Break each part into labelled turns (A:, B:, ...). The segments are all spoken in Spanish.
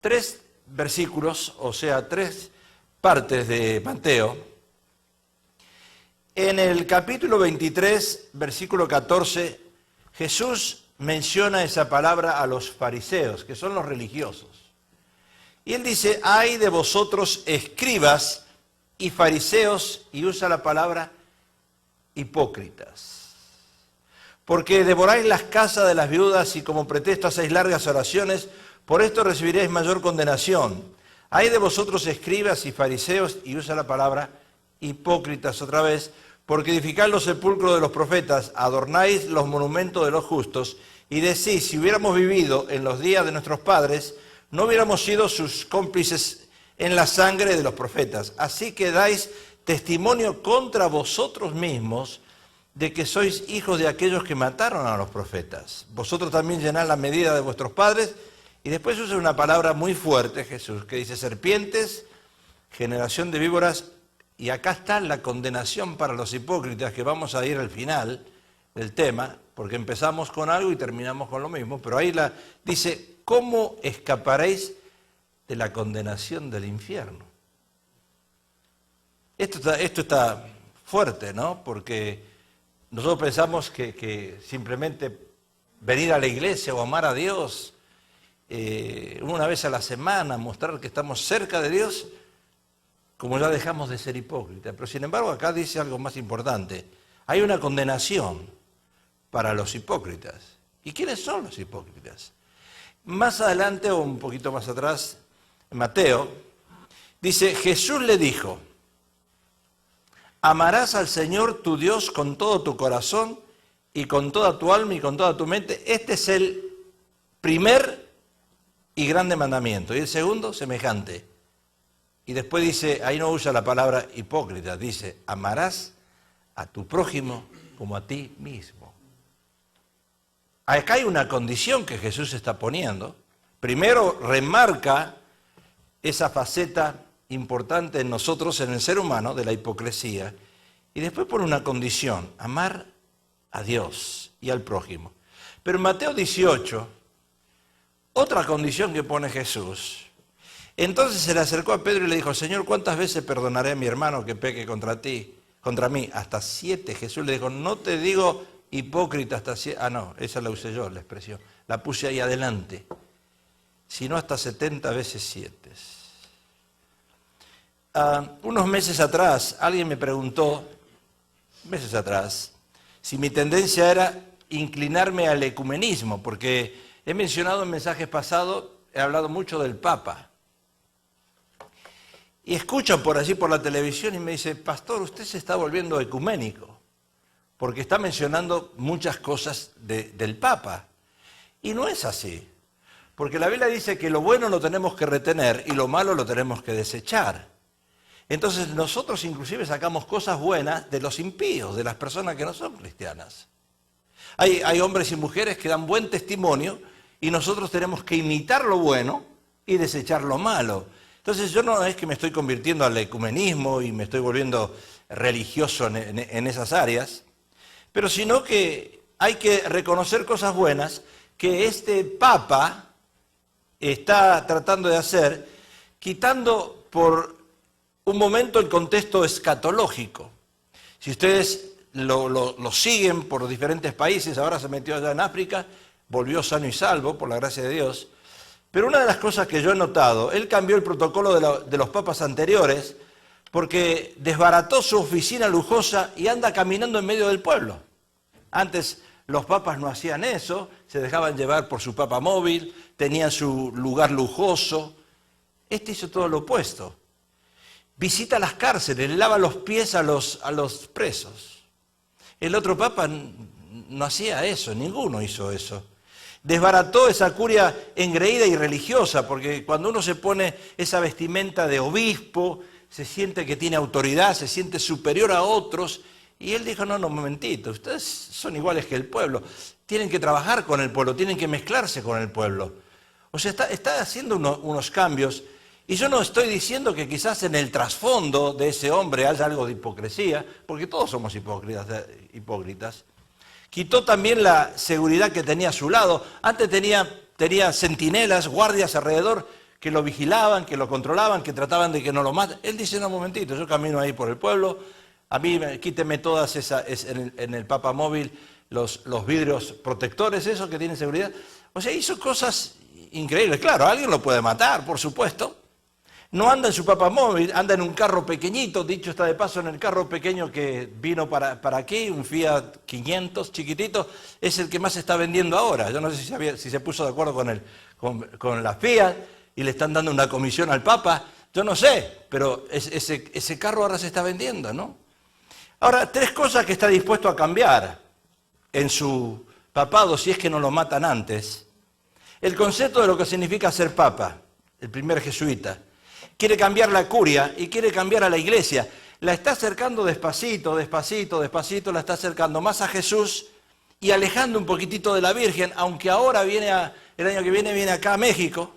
A: tres versículos, o sea, tres partes de Mateo. En el capítulo 23, versículo 14, Jesús menciona esa palabra a los fariseos, que son los religiosos. Y él dice, ay de vosotros escribas y fariseos, y usa la palabra hipócritas, porque devoráis las casas de las viudas y como pretexto hacéis largas oraciones, por esto recibiréis mayor condenación. Ay de vosotros escribas y fariseos, y usa la palabra hipócritas otra vez, porque edificáis los sepulcros de los profetas, adornáis los monumentos de los justos, y decís, si hubiéramos vivido en los días de nuestros padres, no hubiéramos sido sus cómplices en la sangre de los profetas. Así que dais testimonio contra vosotros mismos de que sois hijos de aquellos que mataron a los profetas. Vosotros también llenáis la medida de vuestros padres. Y después usa una palabra muy fuerte, Jesús, que dice serpientes, generación de víboras. Y acá está la condenación para los hipócritas, que vamos a ir al final del tema, porque empezamos con algo y terminamos con lo mismo. Pero ahí dice, ¿cómo escaparéis de la condenación del infierno? Esto está fuerte, ¿no? Porque nosotros pensamos que simplemente venir a la iglesia o amar a Dios una vez a la semana, mostrar que estamos cerca de Dios, como ya dejamos de ser hipócritas. Pero sin embargo acá dice algo más importante. Hay una condenación para los hipócritas. ¿Y quiénes son los hipócritas? Más adelante, o un poquito más atrás, en Mateo, dice, Jesús le dijo, amarás al Señor tu Dios con todo tu corazón y con toda tu alma y con toda tu mente. Este es el primer y grande mandamiento. Y el segundo, semejante. Y después dice, ahí no usa la palabra hipócrita, dice, amarás a tu prójimo como a ti mismo. Acá hay una condición que Jesús está poniendo. Primero remarca esa faceta importante en nosotros, en el ser humano, de la hipocresía. Y después pone una condición, amar a Dios y al prójimo. Pero en Mateo 18, otra condición que pone Jesús. Entonces se le acercó a Pedro y le dijo, Señor, ¿cuántas veces perdonaré a mi hermano que peque contra mí? Hasta 7. Jesús le dijo, no te digo hipócrita hasta 7. Ah, no, esa la usé yo, la expresión. La puse ahí adelante. Sino hasta 70 veces 7. Unos meses atrás, alguien me preguntó, si mi tendencia era inclinarme al ecumenismo, porque he mencionado en mensajes pasados, he hablado mucho del Papa. Y escuchan por allí por la televisión y me dice, pastor, usted se está volviendo ecuménico, porque está mencionando muchas cosas del Papa. Y no es así, porque la Biblia dice que lo bueno lo tenemos que retener y lo malo lo tenemos que desechar. Entonces nosotros inclusive sacamos cosas buenas de los impíos, de las personas que no son cristianas. Hay hombres y mujeres que dan buen testimonio y nosotros tenemos que imitar lo bueno y desechar lo malo. Entonces yo no es que me estoy convirtiendo al ecumenismo y me estoy volviendo religioso en esas áreas, pero sino que hay que reconocer cosas buenas que este Papa está tratando de hacer, quitando por un momento el contexto escatológico. Si ustedes lo siguen por diferentes países, ahora se metió allá en África, volvió sano y salvo, por la gracia de Dios. Pero una de las cosas que yo he notado, él cambió el protocolo de los papas anteriores porque desbarató su oficina lujosa y anda caminando en medio del pueblo. Antes los papas no hacían eso, se dejaban llevar por su papa móvil, tenían su lugar lujoso. Este hizo todo lo opuesto. Visita las cárceles, le lava los pies a los presos. El otro papa no hacía eso, ninguno hizo eso. Desbarató esa curia engreída y religiosa, porque cuando uno se pone esa vestimenta de obispo, se siente que tiene autoridad, se siente superior a otros. Y él dijo, no, un momentito, ustedes son iguales que el pueblo, tienen que trabajar con el pueblo, tienen que mezclarse con el pueblo. O sea, está haciendo unos cambios. Y yo no estoy diciendo que quizás en el trasfondo de ese hombre haya algo de hipocresía, porque todos somos hipócritas. Quitó también la seguridad que tenía a su lado. Antes tenía centinelas, guardias alrededor, que lo vigilaban, que lo controlaban, que trataban de que no lo maten. Él dice, no, un momentito, yo camino ahí por el pueblo, a mí quíteme todas en el papamóvil los vidrios protectores, esos que tienen seguridad. O sea, hizo cosas increíbles. Claro, alguien lo puede matar, por supuesto. No anda en su papamóvil, anda en un carro pequeñito, dicho está de paso, en el carro pequeño que vino para aquí, un Fiat 500 chiquitito, es el que más se está vendiendo ahora. Yo no sé si se puso de acuerdo con la Fiat y le están dando una comisión al Papa, yo no sé, pero ese carro ahora se está vendiendo, ¿no? Ahora, 3 cosas que está dispuesto a cambiar en su papado si es que no lo matan antes. El concepto de lo que significa ser papa, el primer jesuita. Quiere cambiar la curia y quiere cambiar a la iglesia. La está acercando despacito, despacito, despacito, la está acercando más a Jesús y alejando un poquitito de la Virgen, aunque ahora el año que viene acá a México.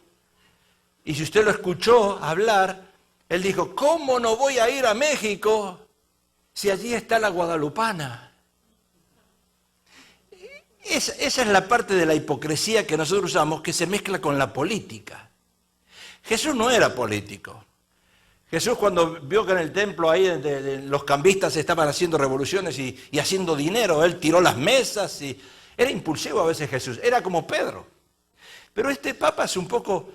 A: Y si usted lo escuchó hablar, él dijo, ¿cómo no voy a ir a México si allí está la guadalupana? Esa es la parte de la hipocresía que nosotros usamos, que se mezcla con la política. Jesús no era político. Jesús, cuando vio que en el templo ahí los cambistas estaban haciendo revoluciones y haciendo dinero, él tiró las mesas y era impulsivo a veces Jesús, era como Pedro. Pero este papa es un poco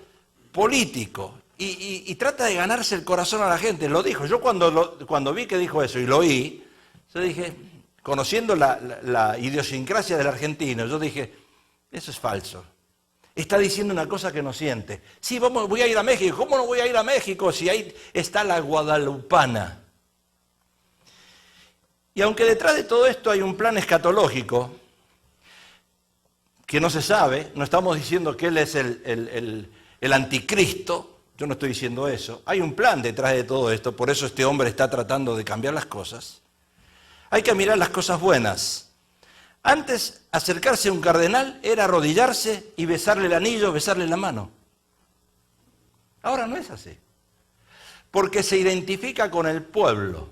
A: político y trata de ganarse el corazón a la gente, lo dijo. Yo cuando vi que dijo eso y lo oí, yo dije, conociendo la idiosincrasia del argentino, yo dije, eso es falso. Está diciendo una cosa que no siente. Sí, voy a ir a México. ¿Cómo no voy a ir a México si ahí está la guadalupana? Y aunque detrás de todo esto hay un plan escatológico que no se sabe, no estamos diciendo que él es el anticristo, yo no estoy diciendo eso. Hay un plan detrás de todo esto, por eso este hombre está tratando de cambiar las cosas. Hay que mirar las cosas buenas. Antes, acercarse a un cardenal era arrodillarse y besarle el anillo, besarle la mano. Ahora no es así, porque se identifica con el pueblo.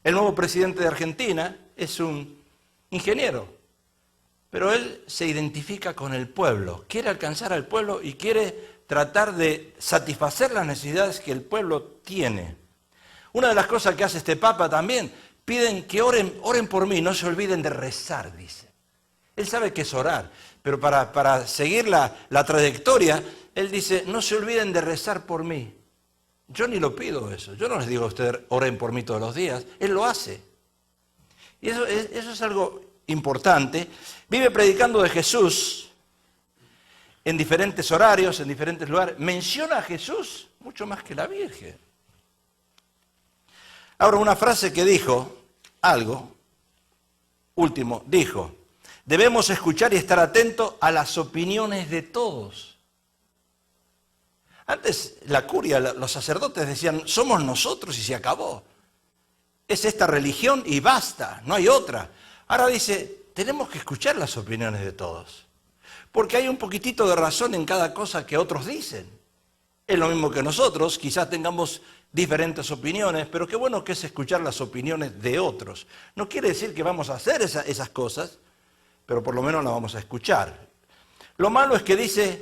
A: El nuevo presidente de Argentina es un ingeniero, pero él se identifica con el pueblo, quiere alcanzar al pueblo y quiere tratar de satisfacer las necesidades que el pueblo tiene. Una de las cosas que hace este Papa también, piden que oren por mí, no se olviden de rezar, dice. Él sabe que es orar, pero para seguir la trayectoria, él dice, no se olviden de rezar por mí. Yo ni lo pido eso, yo no les digo a ustedes, oren por mí todos los días, él lo hace. Y eso es algo importante. Vive predicando de Jesús en diferentes horarios, en diferentes lugares. Menciona a Jesús mucho más que la Virgen. Ahora, una frase que dijo, algo, último, dijo, debemos escuchar y estar atentos a las opiniones de todos. Antes la curia, los sacerdotes decían, somos nosotros y se acabó. Es esta religión y basta, no hay otra. Ahora dice, tenemos que escuchar las opiniones de todos, porque hay un poquitito de razón en cada cosa que otros dicen. Es lo mismo que nosotros, quizás tengamos diferentes opiniones, pero qué bueno que es escuchar las opiniones de otros. No quiere decir que vamos a hacer esas cosas, pero por lo menos las vamos a escuchar. Lo malo es que dice,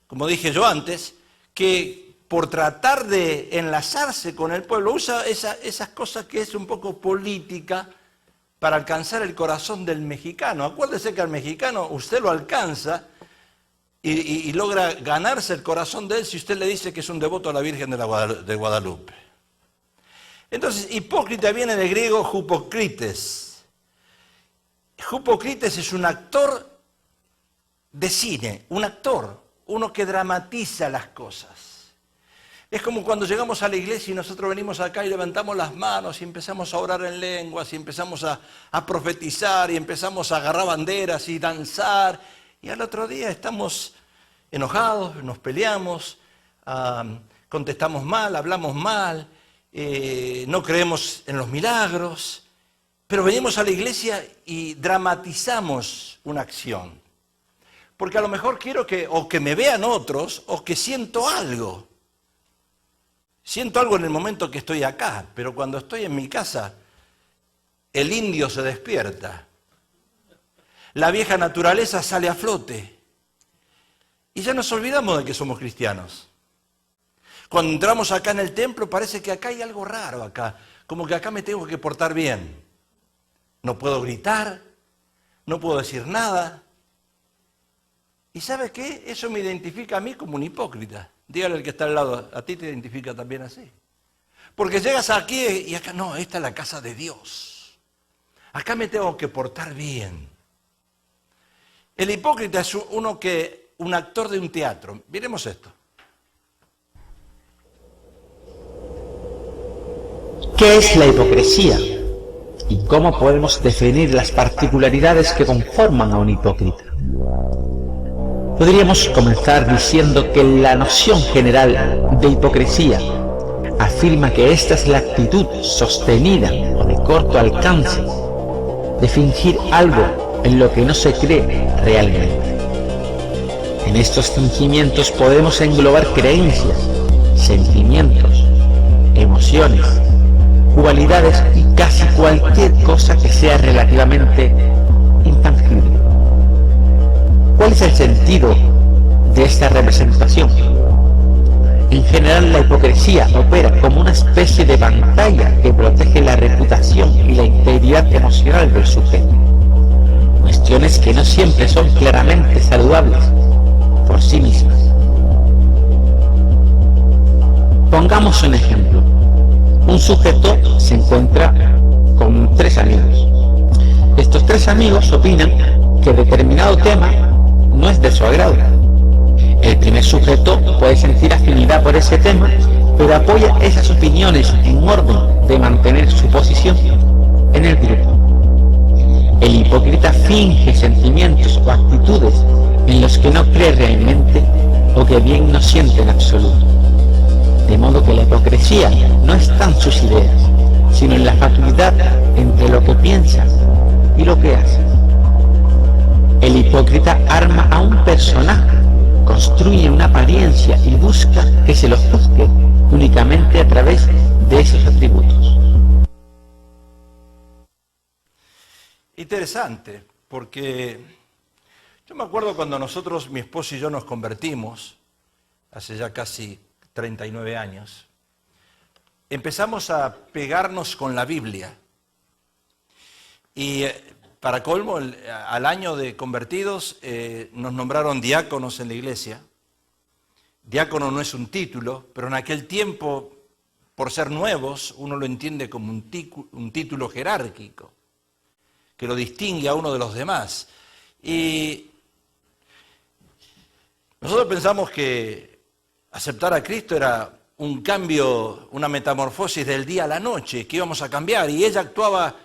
A: como dije yo antes, que por tratar de enlazarse con el pueblo, usa esas cosas que es un poco política para alcanzar el corazón del mexicano. Acuérdese que al mexicano usted lo alcanza y logra ganarse el corazón de él si usted le dice que es un devoto a la Virgen de Guadalupe. Entonces, hipócrita viene del griego hupocrites. Hupocrites es un actor de cine, un actor, uno que dramatiza las cosas. Es como cuando llegamos a la iglesia y nosotros venimos acá y levantamos las manos y empezamos a orar en lenguas y empezamos a profetizar y empezamos a agarrar banderas y danzar. Y al otro día estamos enojados, nos peleamos, contestamos mal, hablamos mal, no creemos en los milagros, pero venimos a la iglesia y dramatizamos una acción. Porque a lo mejor quiero que me vean otros o que siento algo. Siento algo en el momento que estoy acá, pero cuando estoy en mi casa, el indio se despierta. La vieja naturaleza sale a flote. Y ya nos olvidamos de que somos cristianos. Cuando entramos acá en el templo parece que acá hay algo raro acá, como que acá me tengo que portar bien. No puedo gritar, no puedo decir nada. ¿Y sabe qué? Eso me identifica a mí como un hipócrita. Dígale al que está al lado, a ti te identifica también así. Porque llegas aquí y acá, no, esta es la casa de Dios. Acá me tengo que portar bien. El hipócrita es un actor de un teatro. Miremos esto.
B: ¿Qué es la hipocresía? ¿Y cómo podemos definir las particularidades que conforman a un hipócrita? Podríamos comenzar diciendo que la noción general de hipocresía afirma que esta es la actitud sostenida o de corto alcance de fingir algo en lo que no se cree realmente. En estos fingimientos podemos englobar creencias, sentimientos, emociones, cualidades y casi cualquier cosa que sea relativamente intangible. ¿Cuál es el sentido de esta representación? En general, la hipocresía opera como una especie de pantalla que protege la reputación y la integridad emocional del sujeto. Cuestiones que no siempre son claramente saludables por sí mismas. Pongamos un ejemplo. Un sujeto se encuentra con 3 amigos. Estos 3 amigos opinan que determinado tema no es de su agrado. El primer sujeto puede sentir afinidad por ese tema, pero apoya esas opiniones en orden de mantener su posición en el grupo. El hipócrita finge sentimientos o actitudes en los que no cree realmente o que bien no siente en absoluto. De modo que la hipocresía no está en sus ideas, sino en la fatuidad entre lo que piensa y lo que hace. El hipócrita arma a un personaje, construye una apariencia y busca que se lo juzgue únicamente a través de esos atributos.
A: Interesante, porque yo me acuerdo cuando nosotros, mi esposo y yo nos convertimos, hace ya casi 39 años, empezamos a pegarnos con la Biblia. Y para colmo, al año de convertidos, nos nombraron diáconos en la iglesia. Diácono no es un título, pero en aquel tiempo, por ser nuevos, uno lo entiende como un título jerárquico, que lo distingue a uno de los demás. Y nosotros pensamos que aceptar a Cristo era un cambio, una metamorfosis del día a la noche, que íbamos a cambiar. Y ella actuaba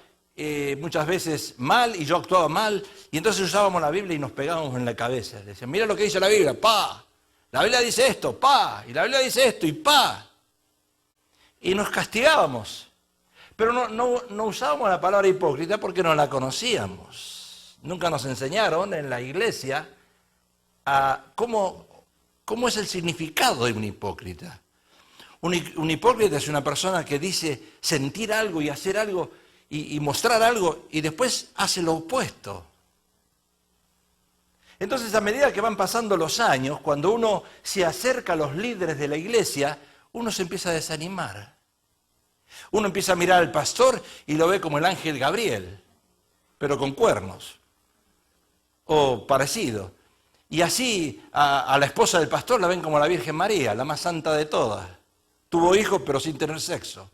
A: muchas veces mal y yo actuaba mal. Y entonces usábamos la Biblia y nos pegábamos en la cabeza. Decían, mira lo que dice la Biblia, pa. La Biblia dice esto, pa. Y la Biblia dice esto, y pa. Y nos castigábamos. Pero no usábamos la palabra hipócrita porque no la conocíamos. Nunca nos enseñaron en la iglesia a cómo es el significado de un hipócrita. Un hipócrita es una persona que dice sentir algo y hacer algo y mostrar algo y después hace lo opuesto. Entonces, a medida que van pasando los años, cuando uno se acerca a los líderes de la iglesia, uno se empieza a desanimar. Uno empieza a mirar al pastor y lo ve como el ángel Gabriel, pero con cuernos, o parecido. Y así a la esposa del pastor la ven como la Virgen María, la más santa de todas. Tuvo hijos pero sin tener sexo.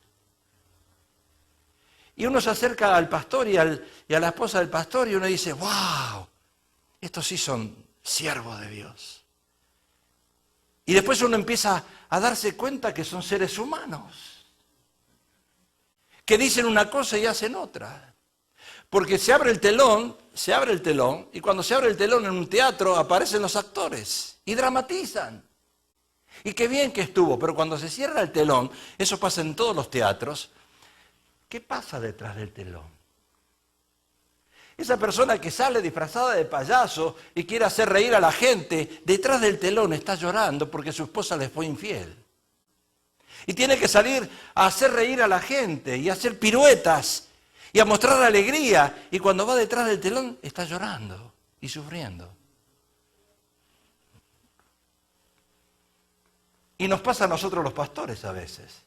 A: Y uno se acerca al pastor y a la esposa del pastor y uno dice, wow, estos sí son siervos de Dios. Y después uno empieza a darse cuenta que son seres humanos, que dicen una cosa y hacen otra. Porque se abre el telón, y cuando se abre el telón en un teatro aparecen los actores y dramatizan. Y qué bien que estuvo, pero cuando se cierra el telón, eso pasa en todos los teatros, ¿qué pasa detrás del telón? Esa persona que sale disfrazada de payaso y quiere hacer reír a la gente, detrás del telón está llorando porque su esposa le fue infiel. Y tiene que salir a hacer reír a la gente y a hacer piruetas y a mostrar alegría. Y cuando va detrás del telón está llorando y sufriendo. Y nos pasa a nosotros los pastores a veces.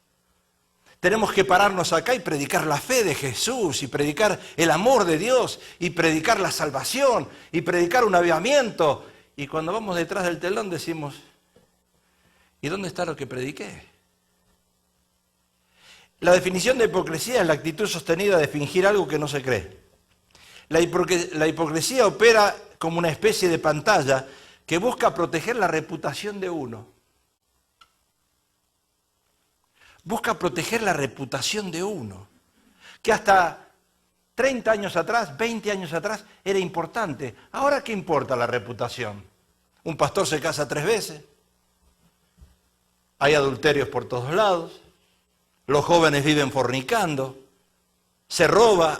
A: Tenemos que pararnos acá y predicar la fe de Jesús, y predicar el amor de Dios, y predicar la salvación, y predicar un avivamiento. Y cuando vamos detrás del telón decimos, ¿y dónde está lo que prediqué? La definición de hipocresía es la actitud sostenida de fingir algo que no se cree. La hipocresía opera como una especie de pantalla que busca proteger la reputación de uno. Busca proteger la reputación de uno, que hasta 30 años atrás, 20 años atrás, era importante. Ahora, ¿qué importa la reputación? Un pastor se casa 3 veces, hay adulterios por todos lados, los jóvenes viven fornicando, se roba,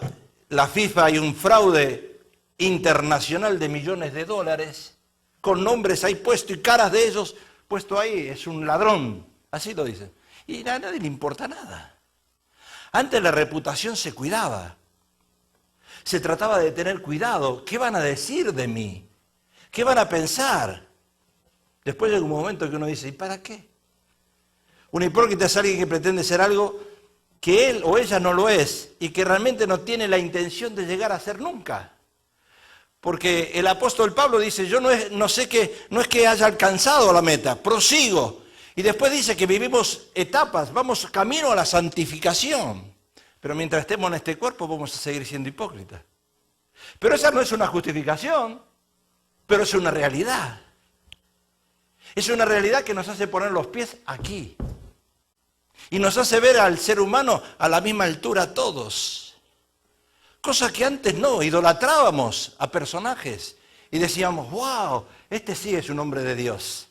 A: la FIFA hay un fraude internacional de millones de dólares, con nombres ahí puestos y caras de ellos puesto ahí, es un ladrón, así lo dicen. Y a nadie le importa nada. Antes la reputación se cuidaba. Se trataba de tener cuidado. ¿Qué van a decir de mí? ¿Qué van a pensar? Después llega un momento que uno dice, ¿y para qué? Un hipócrita es alguien que pretende ser algo que él o ella no lo es y que realmente no tiene la intención de llegar a ser nunca. Porque el apóstol Pablo dice, yo no es que haya alcanzado la meta, prosigo. Y después dice que vivimos etapas, vamos camino a la santificación. Pero mientras estemos en este cuerpo vamos a seguir siendo hipócritas. Pero esa no es una justificación, pero es una realidad. Es una realidad que nos hace poner los pies aquí. Y nos hace ver al ser humano a la misma altura todos. Cosa que antes no, idolatrábamos a personajes. Y decíamos, wow, este sí es un hombre de Dios.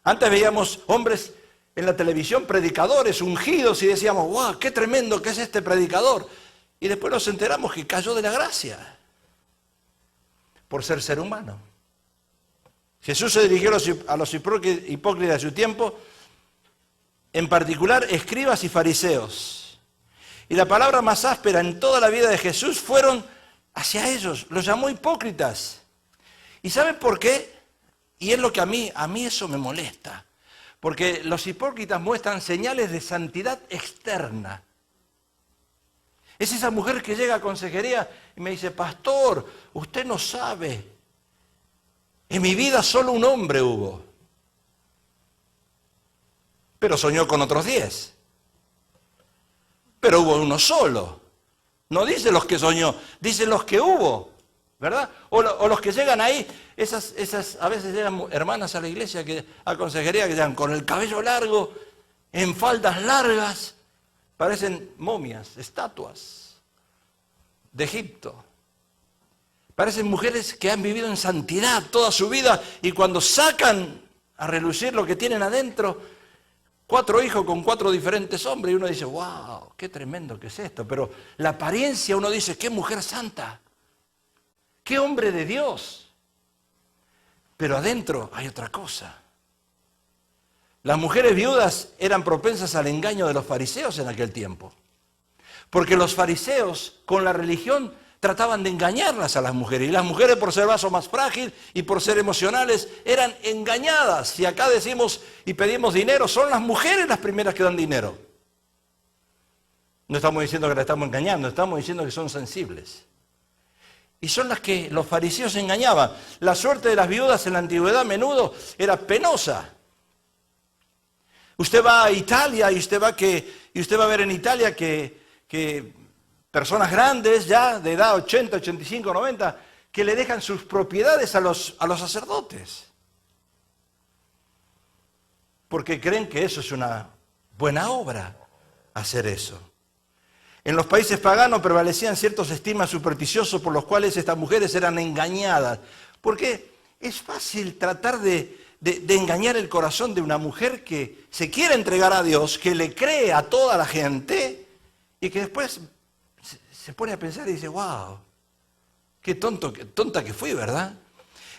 A: Antes veíamos hombres en la televisión, predicadores ungidos, y decíamos, wow, qué tremendo que es este predicador. Y después nos enteramos que cayó de la gracia por ser humano. Jesús se dirigió a los hipócritas de su tiempo, en particular escribas y fariseos. Y la palabra más áspera en toda la vida de Jesús fueron hacia ellos, los llamó hipócritas. ¿Y saben por qué? Y es lo que a mí eso me molesta, porque los hipócritas muestran señales de santidad externa. Es esa mujer que llega a consejería y me dice, pastor, usted no sabe, en mi vida solo un hombre hubo, pero soñó con otros 10, pero hubo uno solo. No dice los que soñó, dice los que hubo. ¿Verdad? O los que llegan ahí, esas a veces llegan hermanas a la iglesia, a consejería, que llegan con el cabello largo, en faldas largas, parecen momias, estatuas de Egipto. Parecen mujeres que han vivido en santidad toda su vida y cuando sacan a relucir lo que tienen adentro, 4 hijos con 4 diferentes hombres, y uno dice, wow, qué tremendo que es esto. Pero la apariencia, uno dice, qué mujer santa. ¡Qué hombre de Dios! Pero adentro hay otra cosa. Las mujeres viudas eran propensas al engaño de los fariseos en aquel tiempo. Porque los fariseos, con la religión, trataban de engañarlas a las mujeres. Y las mujeres, por ser vaso más frágil y por ser emocionales, eran engañadas. Si acá decimos y pedimos dinero, son las mujeres las primeras que dan dinero. No estamos diciendo que las estamos engañando, estamos diciendo que son sensibles. Y son las que los fariseos engañaban. La suerte de las viudas en la antigüedad a menudo era penosa. Usted va a Italia y usted va a ver en Italia que personas grandes ya de edad 80, 85, 90, que le dejan sus propiedades a los sacerdotes. Porque creen que eso es una buena obra, hacer eso. En los países paganos prevalecían ciertos estigmas supersticiosos por los cuales estas mujeres eran engañadas. Porque es fácil tratar de engañar el corazón de una mujer que se quiere entregar a Dios, que le cree a toda la gente y que después se pone a pensar y dice, wow, qué tonta que fui, ¿verdad?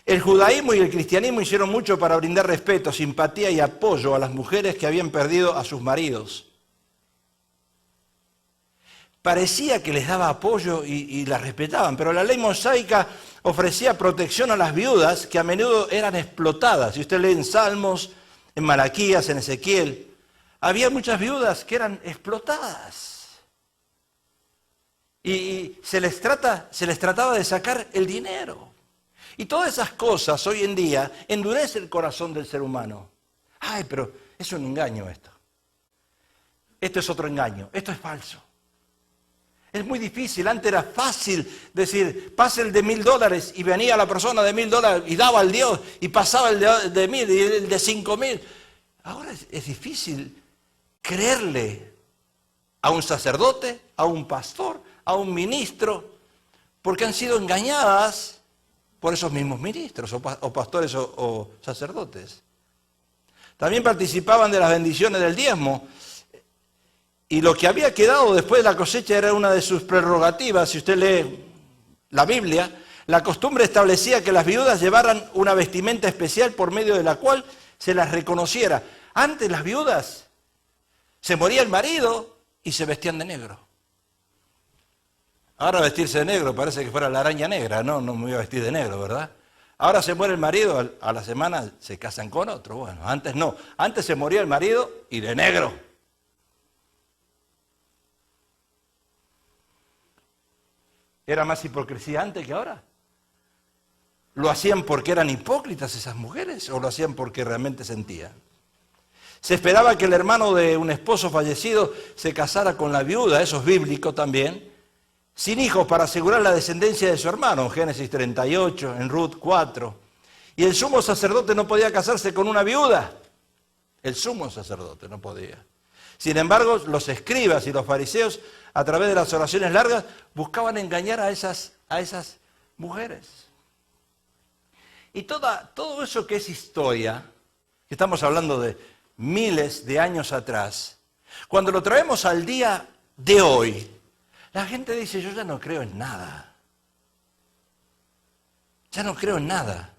A: El judaísmo y el cristianismo hicieron mucho para brindar respeto, simpatía y apoyo a las mujeres que habían perdido a sus maridos. Parecía que les daba apoyo y las respetaban, pero la ley mosaica ofrecía protección a las viudas que a menudo eran explotadas. Si usted lee en Salmos, en Malaquías, en Ezequiel, había muchas viudas que eran explotadas. Y se les trataba de sacar el dinero. Y todas esas cosas hoy en día endurecen el corazón del ser humano. Ay, pero es un engaño esto. Esto es otro engaño, esto es falso. Es muy difícil, antes era fácil decir, pase el de $1.000 y venía la persona de $1.000 y daba al Dios y pasaba el de 1.000 y el de 5.000. Ahora es difícil creerle a un sacerdote, a un pastor, a un ministro, porque han sido engañadas por esos mismos ministros o pastores o sacerdotes. También participaban de las bendiciones del diezmo. Y lo que había quedado después de la cosecha era una de sus prerrogativas. Si usted lee la Biblia, la costumbre establecía que las viudas llevaran una vestimenta especial por medio de la cual se las reconociera. Antes las viudas, se moría el marido y se vestían de negro. Ahora vestirse de negro parece que fuera la araña negra. No me voy a vestir de negro, ¿verdad? Ahora se muere el marido, a la semana se casan con otro. Bueno, antes no. Antes se moría el marido y de negro. ¿Era más hipocresía antes que ahora? ¿Lo hacían porque eran hipócritas esas mujeres o lo hacían porque realmente sentían? Se esperaba que el hermano de un esposo fallecido se casara con la viuda, eso es bíblico también, sin hijos para asegurar la descendencia de su hermano, en Génesis 38, en Ruth 4. Y el sumo sacerdote no podía casarse con una viuda. El sumo sacerdote no podía. Sin embargo, los escribas y los fariseos, a través de las oraciones largas, buscaban engañar a esas mujeres. Y todo eso que es historia, que estamos hablando de miles de años atrás, cuando lo traemos al día de hoy, la gente dice, yo ya no creo en nada. Ya no creo en nada.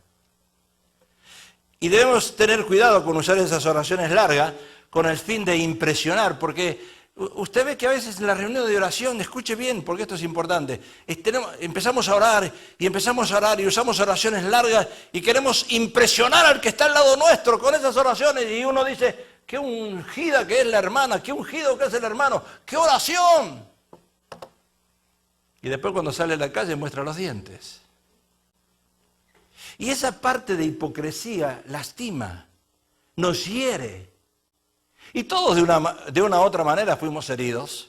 A: Y debemos tener cuidado con usar esas oraciones largas con el fin de impresionar, porque usted ve que a veces en la reunión de oración, escuche bien, porque esto es importante, empezamos a orar y usamos oraciones largas y queremos impresionar al que está al lado nuestro con esas oraciones y uno dice, qué ungida que es la hermana, qué ungido que es el hermano, qué oración. Y después cuando sale a la calle muestra los dientes. Y esa parte de hipocresía lastima, nos hiere. Y todos de una u otra manera fuimos heridos.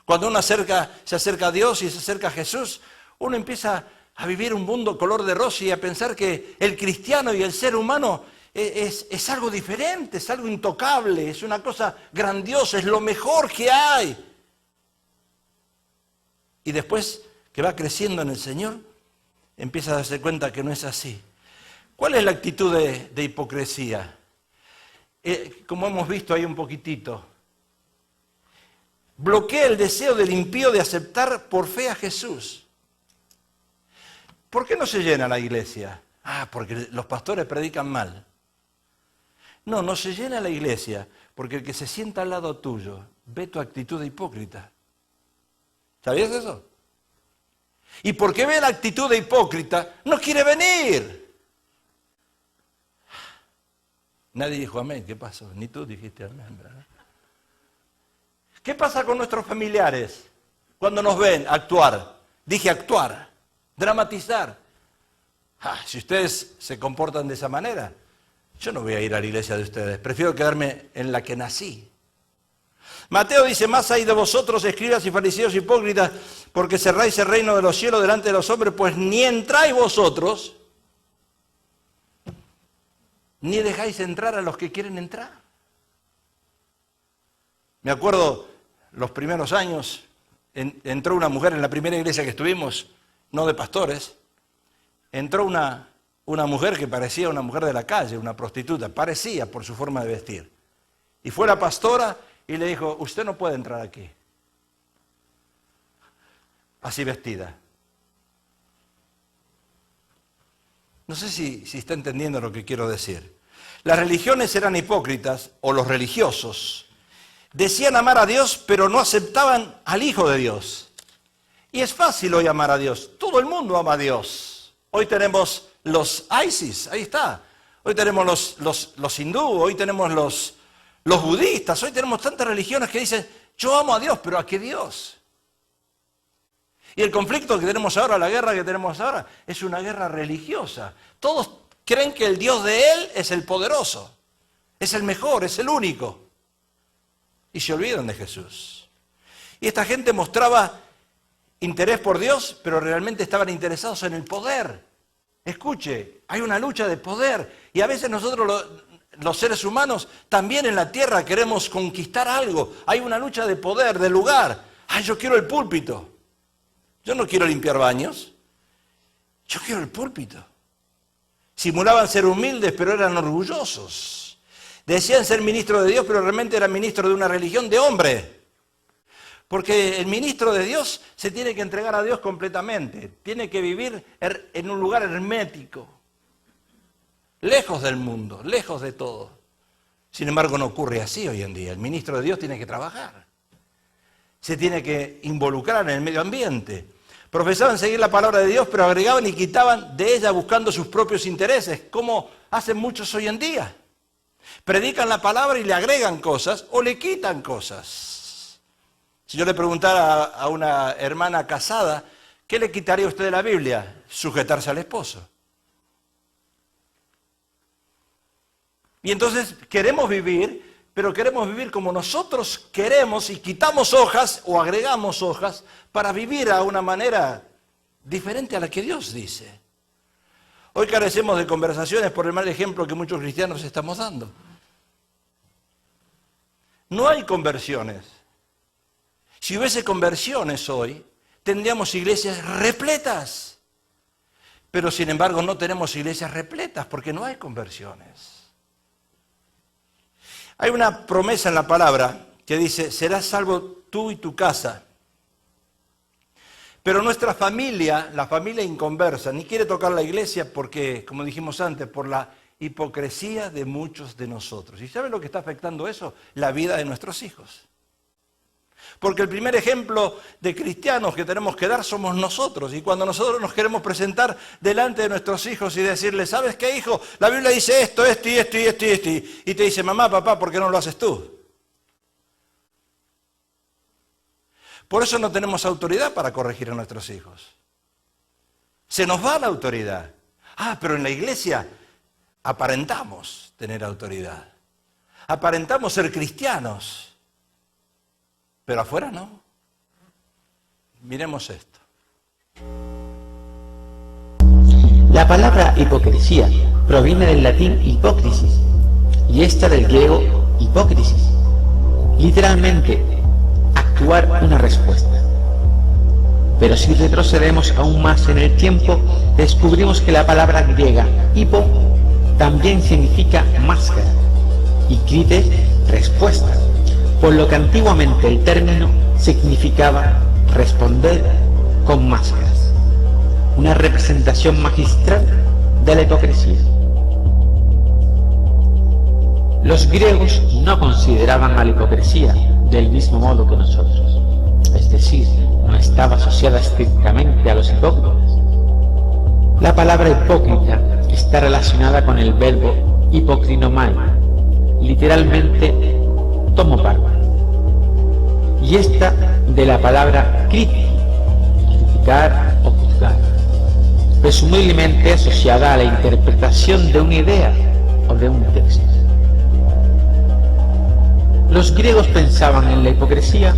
A: Cuando uno se acerca a Dios y se acerca a Jesús, uno empieza a vivir un mundo color de rosa y a pensar que el cristiano y el ser humano es algo diferente, es algo intocable, es una cosa grandiosa, es lo mejor que hay. Y después que va creciendo en el Señor, empieza a darse cuenta que no es así. ¿Cuál es la actitud de hipocresía? Como hemos visto ahí un poquitito, bloquea el deseo del impío de aceptar por fe a Jesús. ¿Por qué no se llena la iglesia? Porque los pastores predican mal. No se llena la iglesia porque el que se sienta al lado tuyo ve tu actitud de hipócrita. ¿Sabías eso? Y porque ve la actitud de hipócrita, no quiere venir. Nadie dijo amén. ¿Qué pasó? Ni tú dijiste amén, ¿verdad? ¿Qué pasa con nuestros familiares cuando nos ven actuar? Dije actuar, dramatizar. Si ustedes se comportan de esa manera, yo no voy a ir a la iglesia de ustedes. Prefiero quedarme en la que nací. Mateo dice, más hay de vosotros, escribas y fariseos hipócritas, porque cerráis el reino de los cielos delante de los hombres, pues ni entráis vosotros, ni dejáis entrar a los que quieren entrar. Me acuerdo, los primeros años, entró una mujer en la primera iglesia que estuvimos, no de pastores, entró una mujer que parecía una mujer de la calle, una prostituta, parecía por su forma de vestir. Y fue la pastora y le dijo, usted no puede entrar aquí, así vestida. No sé si está entendiendo lo que quiero decir. Las religiones eran hipócritas, o los religiosos. Decían amar a Dios, pero no aceptaban al Hijo de Dios. Y es fácil hoy amar a Dios. Todo el mundo ama a Dios. Hoy tenemos los ISIS, ahí está. Hoy tenemos los hindú, hoy tenemos los budistas, hoy tenemos tantas religiones que dicen, yo amo a Dios, pero ¿a qué Dios? Y el conflicto que tenemos ahora, la guerra que tenemos ahora, es una guerra religiosa. Todos creen que el Dios de Él es el poderoso, es el mejor, es el único. Y se olvidan de Jesús. Y esta gente mostraba interés por Dios, pero realmente estaban interesados en el poder. Escuche, hay una lucha de poder. Y a veces nosotros los seres humanos también en la tierra queremos conquistar algo. Hay una lucha de poder, de lugar. Ay, yo quiero el púlpito. Yo no quiero limpiar baños. Yo quiero el púlpito. Simulaban ser humildes, pero eran orgullosos. Decían ser ministro de Dios, pero realmente eran ministro de una religión de hombre. Porque el ministro de Dios se tiene que entregar a Dios completamente. Tiene que vivir en un lugar hermético. Lejos del mundo, lejos de todo. Sin embargo, no ocurre así hoy en día. El ministro de Dios tiene que trabajar. Se tiene que involucrar en el medio ambiente. Profesaban seguir la palabra de Dios, pero agregaban y quitaban de ella buscando sus propios intereses, como hacen muchos hoy en día. Predican la palabra y le agregan cosas o le quitan cosas. Si yo le preguntara a una hermana casada, ¿qué le quitaría usted de la Biblia? Sujetarse al esposo. Y entonces queremos vivir, pero queremos vivir como nosotros queremos y quitamos hojas o agregamos hojas para vivir a una manera diferente a la que Dios dice. Hoy carecemos de conversaciones por el mal ejemplo que muchos cristianos estamos dando. No hay conversiones. Si hubiese conversiones hoy, tendríamos iglesias repletas. Pero sin embargo no tenemos iglesias repletas porque no hay conversiones. Hay una promesa en la palabra que dice, serás salvo tú y tu casa. Pero nuestra familia, la familia inconversa, ni quiere tocar la iglesia porque, como dijimos antes, por la hipocresía de muchos de nosotros. ¿Y saben lo que está afectando eso? La vida de nuestros hijos. Porque el primer ejemplo de cristianos que tenemos que dar somos nosotros. Y cuando nosotros nos queremos presentar delante de nuestros hijos y decirles, ¿sabes qué, hijo? La Biblia dice esto, esto y esto y esto y esto. Y te dice, mamá, papá, ¿por qué no lo haces tú? Por eso no tenemos autoridad para corregir a nuestros hijos. Se nos va la autoridad. Ah, pero en la iglesia aparentamos tener autoridad. Aparentamos ser cristianos. Pero afuera no. Miremos esto.
B: La palabra hipocresía proviene del latín hipócrisis y esta del griego hipócrisis. Literalmente, actuar una respuesta. Pero si retrocedemos aún más en el tiempo, descubrimos que la palabra griega hipo también significa máscara y crite, respuesta, por lo que antiguamente el término significaba responder con máscaras, una representación magistral de la hipocresía. Los griegos no consideraban a la hipocresía del mismo modo que nosotros, es decir, no estaba asociada estrictamente a los hipócritas. La palabra hipócrita está relacionada con el verbo hipocrinomai, literalmente tomo parte, y esta de la palabra criti, criticar o juzgar, presumiblemente asociada a la interpretación de una idea o de un texto. Los griegos pensaban en la hipocresía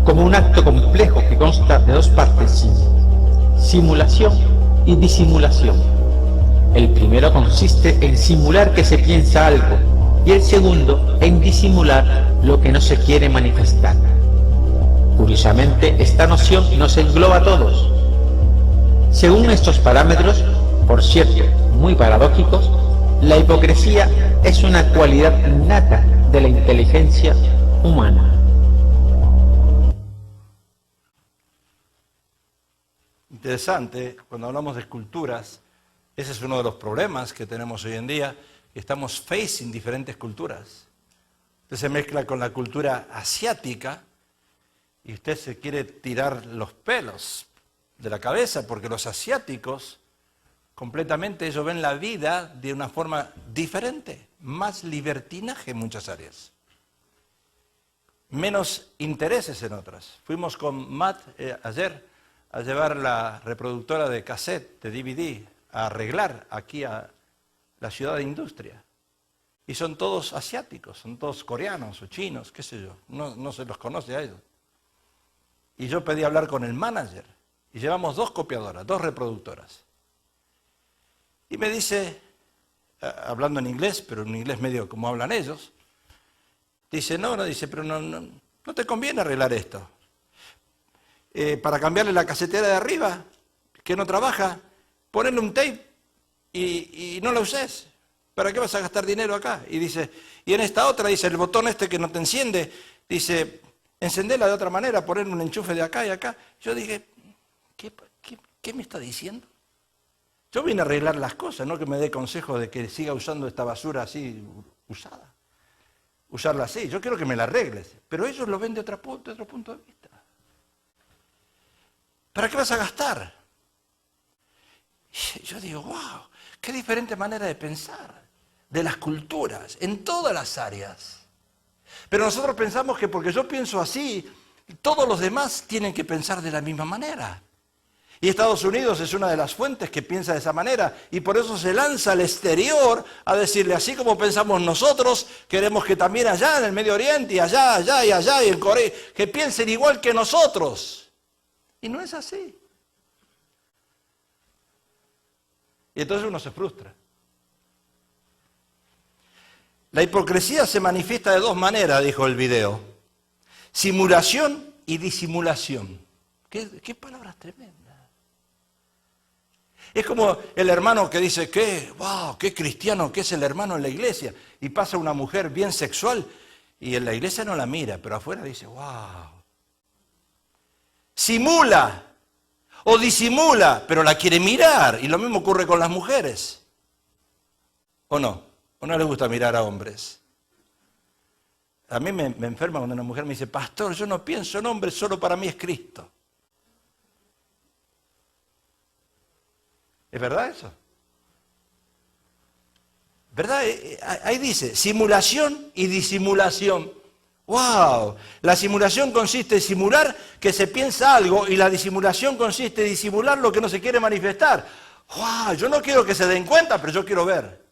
B: como un acto complejo que consta de dos partes, simulación y disimulación. El primero consiste en simular que se piensa algo y el segundo en disimular lo que no se quiere manifestar. Curiosamente, esta noción nos engloba a todos. Según estos parámetros, por cierto, muy paradójicos, la hipocresía es una cualidad innata de la inteligencia humana.
A: Interesante, cuando hablamos de culturas, ese es uno de los problemas que tenemos hoy en día, que estamos facing diferentes culturas. Usted se mezcla con la cultura asiática y usted se quiere tirar los pelos de la cabeza porque los asiáticos completamente, ellos ven la vida de una forma diferente, más libertinaje en muchas áreas, menos intereses en otras. Fuimos con Matt ayer a llevar la reproductora de cassette, de DVD, a arreglar aquí a la ciudad de industria. Y son todos asiáticos, son todos coreanos o chinos, qué sé yo, no se los conoce a ellos. Y yo pedí hablar con el manager, y llevamos 2 copiadoras, 2 reproductoras. Y me dice, hablando en inglés, pero en inglés medio como hablan ellos, dice, dice, pero no te conviene arreglar esto. Para cambiarle la casetera de arriba, que no trabaja, ponerle un tape y no la uses. ¿Para qué vas a gastar dinero acá? Y dice, y en esta otra, dice, el botón este que no te enciende, dice, encendela de otra manera, ponerle un enchufe de acá y acá. Yo dije, ¿qué me está diciendo? Yo vine a arreglar las cosas, no que me dé consejo de que siga usando esta basura así usada. Usarla así, yo quiero que me la arregles. Pero ellos lo ven de otro punto de vista. ¿Para qué vas a gastar? Y yo digo, wow, qué diferente manera de pensar, de las culturas, en todas las áreas. Pero nosotros pensamos que porque yo pienso así, todos los demás tienen que pensar de la misma manera. Y Estados Unidos es una de las fuentes que piensa de esa manera, y por eso se lanza al exterior a decirle, así como pensamos nosotros, queremos que también allá en el Medio Oriente, y allá, y en Corea, que piensen igual que nosotros. Y no es así. Y entonces uno se frustra. La hipocresía se manifiesta de 2 maneras, dijo el video. Simulación y disimulación. ¿Qué palabras tremendas? Es como el hermano que dice, wow, qué cristiano que es el hermano en la iglesia. Y pasa una mujer bien sexual y en la iglesia no la mira, pero afuera dice, wow. Simula o disimula, pero la quiere mirar. Y lo mismo ocurre con las mujeres. ¿O no? ¿O no les gusta mirar a hombres? A mí me enferma cuando una mujer me dice, pastor, yo no pienso en hombres, solo para mí es Cristo. ¿Es verdad eso? ¿Verdad? Ahí dice, simulación y disimulación. ¡Wow! La simulación consiste en simular que se piensa algo y la disimulación consiste en disimular lo que no se quiere manifestar. ¡Wow! Yo no quiero que se den cuenta, pero yo quiero ver.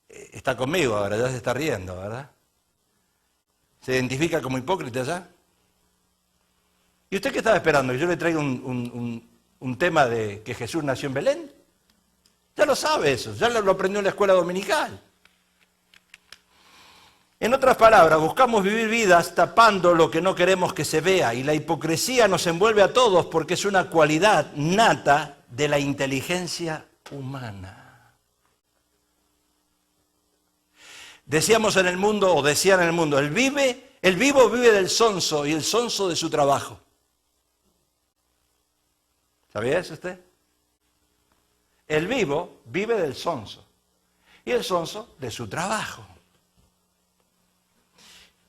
A: Está conmigo ahora, ya se está riendo, ¿verdad? ¿Se identifica como hipócrita ya? ¿Y usted qué estaba esperando? ¿Que yo le traiga un tema de que Jesús nació en Belén? Ya lo sabe eso, ya lo aprendió en la escuela dominical. En otras palabras, buscamos vivir vidas tapando lo que no queremos que se vea, y la hipocresía nos envuelve a todos porque es una cualidad nata de la inteligencia humana. Decíamos en el mundo, o decían en el mundo, el vivo vive del sonso y el sonso de su trabajo. ¿Sabía eso usted? El vivo vive del sonso y el sonso de su trabajo.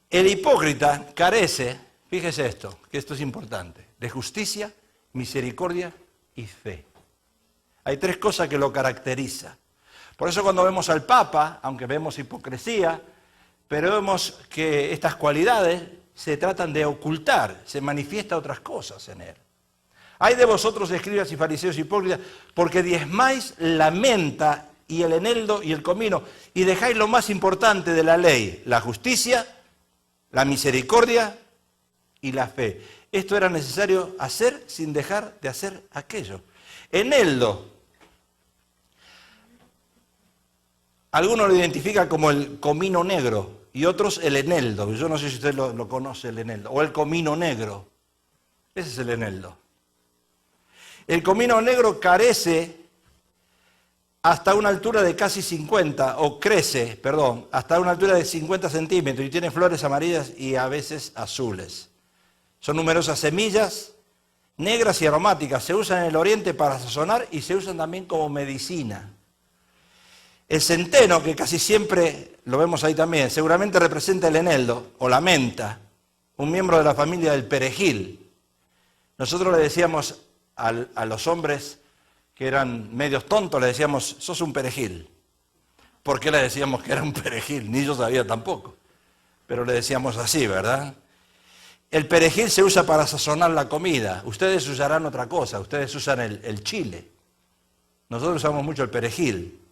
A: El hipócrita carece, fíjese esto, que esto es importante, de justicia, misericordia y fe. Hay 3 cosas que lo caracterizan. Por eso cuando vemos al Papa, aunque vemos hipocresía, pero vemos que estas cualidades se tratan de ocultar, se manifiestan otras cosas en él. Hay de vosotros, escribas y fariseos hipócritas, porque diezmáis la menta y el eneldo y el comino, y dejáis lo más importante de la ley, la justicia, la misericordia y la fe. Esto era necesario hacer sin dejar de hacer aquello. Eneldo, algunos lo identifican como el comino negro y otros el eneldo. Yo no sé si usted lo conoce, el eneldo, o el comino negro. Ese es el eneldo. El comino negro carece hasta una altura de casi 50, o crece, perdón, hasta una altura de 50 centímetros y tiene flores amarillas y a veces azules. Son numerosas semillas negras y aromáticas. Se usan en el oriente para sazonar y se usan también como medicina. El centeno, que casi siempre lo vemos ahí también, seguramente representa el eneldo o la menta, un miembro de la familia del perejil. Nosotros le decíamos a los hombres que eran medios tontos, le decíamos, sos un perejil. ¿Por qué le decíamos que era un perejil? Ni yo sabía tampoco. Pero le decíamos así, ¿verdad? El perejil se usa para sazonar la comida. Ustedes usarán otra cosa, ustedes usan el chile. Nosotros usamos mucho el perejil.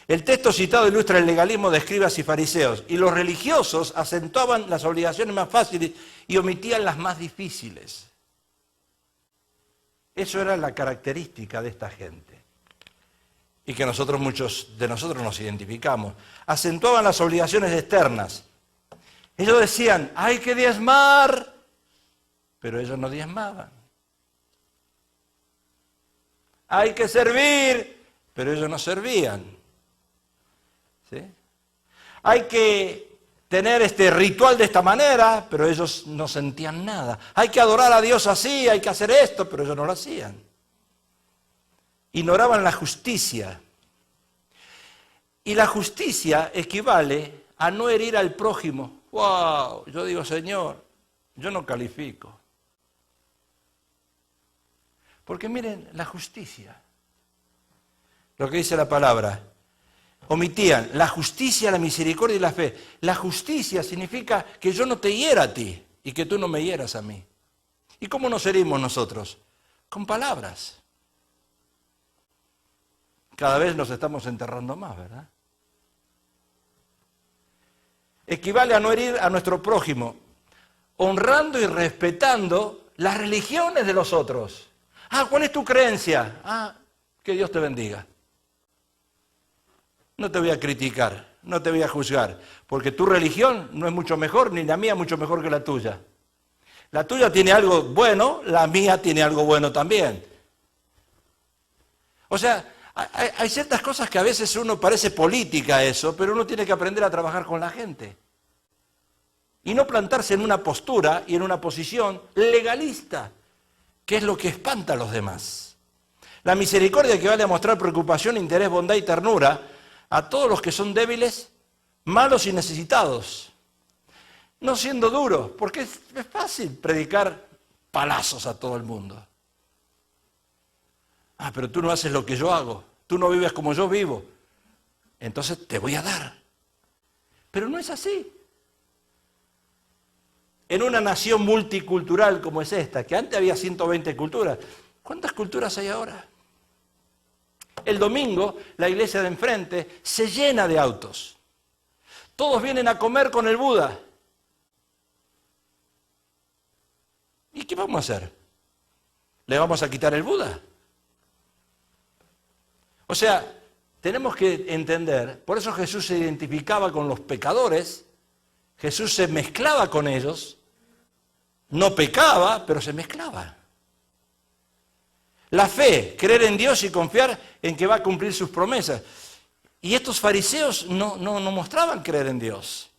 A: El texto citado ilustra el legalismo de escribas y fariseos, y los religiosos acentuaban las obligaciones más fáciles y omitían las más difíciles. Eso era la característica de esta gente, y que muchos de nosotros nos identificamos. Acentuaban las obligaciones externas. Ellos decían, hay que diezmar, pero ellos no diezmaban. Hay que servir, pero ellos no servían. ¿Sí? Hay que tener este ritual de esta manera, pero ellos no sentían nada. Hay que adorar a Dios así, hay que hacer esto, pero ellos no lo hacían. Ignoraban la justicia. Y la justicia equivale a no herir al prójimo. ¡Wow! Yo digo, Señor, yo no califico. Porque miren, la justicia, lo que dice la palabra, omitían la justicia, la misericordia y la fe. La justicia significa que yo no te hiera a ti y que tú no me hieras a mí. ¿Y cómo nos herimos nosotros? Con palabras. Cada vez nos estamos enterrando más, ¿verdad? Equivale a no herir a nuestro prójimo, honrando y respetando las religiones de los otros. ¿Cuál es tu creencia? Que Dios te bendiga. No te voy a criticar, no te voy a juzgar, porque tu religión no es mucho mejor, ni la mía mucho mejor que la tuya. La tuya tiene algo bueno, la mía tiene algo bueno también. O sea, hay ciertas cosas que a veces uno parece política eso, pero uno tiene que aprender a trabajar con la gente. Y no plantarse en una postura y en una posición legalista, que es lo que espanta a los demás. La misericordia equivale a mostrar preocupación, interés, bondad y ternura a todos los que son débiles, malos y necesitados. No siendo duro, porque es fácil predicar palazos a todo el mundo. Pero tú no haces lo que yo hago, tú no vives como yo vivo, entonces te voy a dar. Pero no es así. En una nación multicultural como es esta, que antes había 120 culturas, ¿cuántas culturas hay ahora? El domingo, la iglesia de enfrente se llena de autos. Todos vienen a comer con el Buda. ¿Y qué vamos a hacer? ¿Le vamos a quitar el Buda? O sea, tenemos que entender, por eso Jesús se identificaba con los pecadores, Jesús se mezclaba con ellos, no pecaba, pero se mezclaba. La fe, creer en Dios y confiar en que va a cumplir sus promesas. Y estos fariseos no mostraban creer en Dios.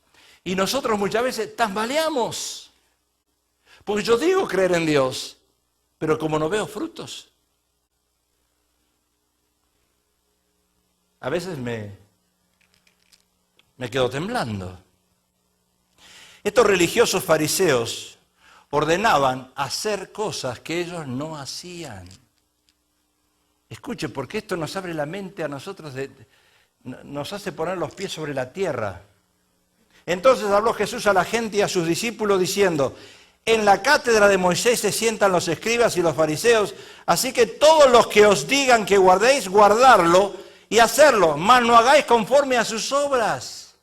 A: Y nosotros muchas veces tambaleamos. Porque yo digo creer en Dios, pero como no veo frutos, a veces me quedo temblando. Estos religiosos fariseos ordenaban hacer cosas que ellos no hacían. Escuche, porque esto nos abre la mente a nosotros, nos hace poner los pies sobre la tierra. Entonces habló Jesús a la gente y a sus discípulos diciendo, en la cátedra de Moisés se sientan los escribas y los fariseos, así que todos los que os digan que guardéis, guardarlo y hacerlo, mas no hagáis conforme a sus obras.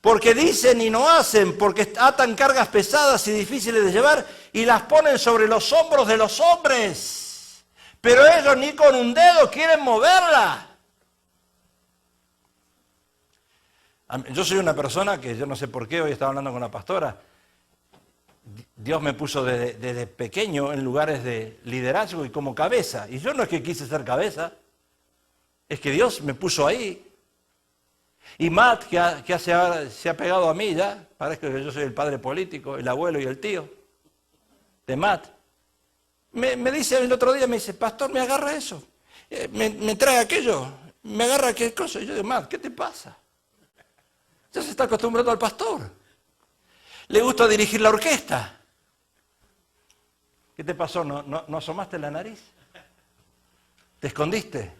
A: Porque dicen y no hacen, porque atan cargas pesadas y difíciles de llevar y las ponen sobre los hombros de los hombres. Pero ellos ni con un dedo quieren moverla. Yo soy una persona que yo no sé por qué, hoy estaba hablando con la pastora, Dios me puso desde pequeño en lugares de liderazgo y como cabeza. Y yo no es que quise ser cabeza, es que Dios me puso ahí. Y Matt, que se ha pegado a mí ya, parece que yo soy el padre político, el abuelo y el tío de Matt. Me dice el otro día, me dice, pastor, me agarra eso, me trae aquello, me agarra aquel cosa. Y yo digo, Matt, ¿qué te pasa? Ya se está acostumbrando al pastor. Le gusta dirigir la orquesta. ¿Qué te pasó? ¿No asomaste la nariz? ¿Te escondiste?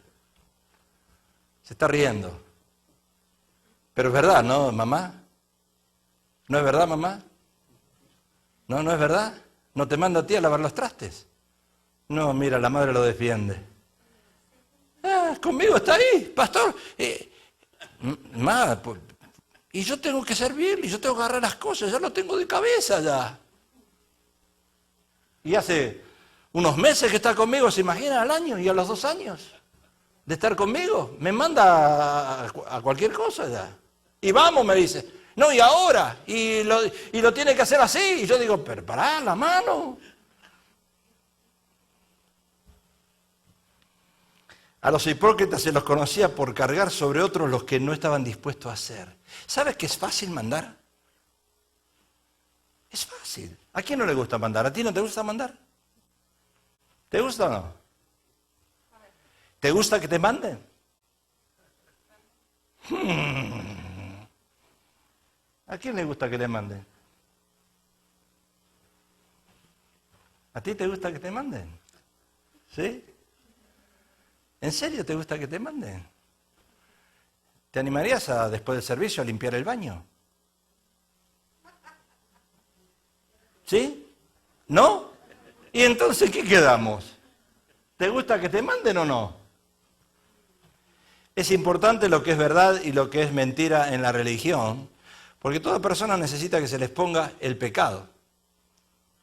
A: Se está riendo. Pero es verdad, ¿no, mamá? ¿No es verdad, mamá? ¿No es verdad? ¿No te manda a ti a lavar los trastes? No, mira, la madre lo defiende. Conmigo está ahí, pastor. Y yo tengo que servirle, y yo tengo que agarrar las cosas, ya lo tengo de cabeza ya. Y hace unos meses que está conmigo, ¿se imagina al año y a los 2 años de estar conmigo? Me manda a cualquier cosa ya. Y vamos, me dice. No, y ahora, y lo tiene que hacer así. Y yo digo, pero pará, la mano. A los hipócritas se los conocía por cargar sobre otros los que no estaban dispuestos a hacer. ¿Sabes que es fácil mandar? Es fácil. ¿A quién no le gusta mandar? ¿A ti no te gusta mandar? ¿Te gusta o no? ¿Te gusta que te manden? ¿A quién le gusta que le manden? ¿A ti te gusta que te manden? ¿Sí? ¿En serio te gusta que te manden? ¿Te animarías después del servicio a limpiar el baño? ¿Sí? ¿No? ¿Y entonces qué quedamos? ¿Te gusta que te manden o no? Es importante lo que es verdad y lo que es mentira en la religión, porque toda persona necesita que se les ponga el pecado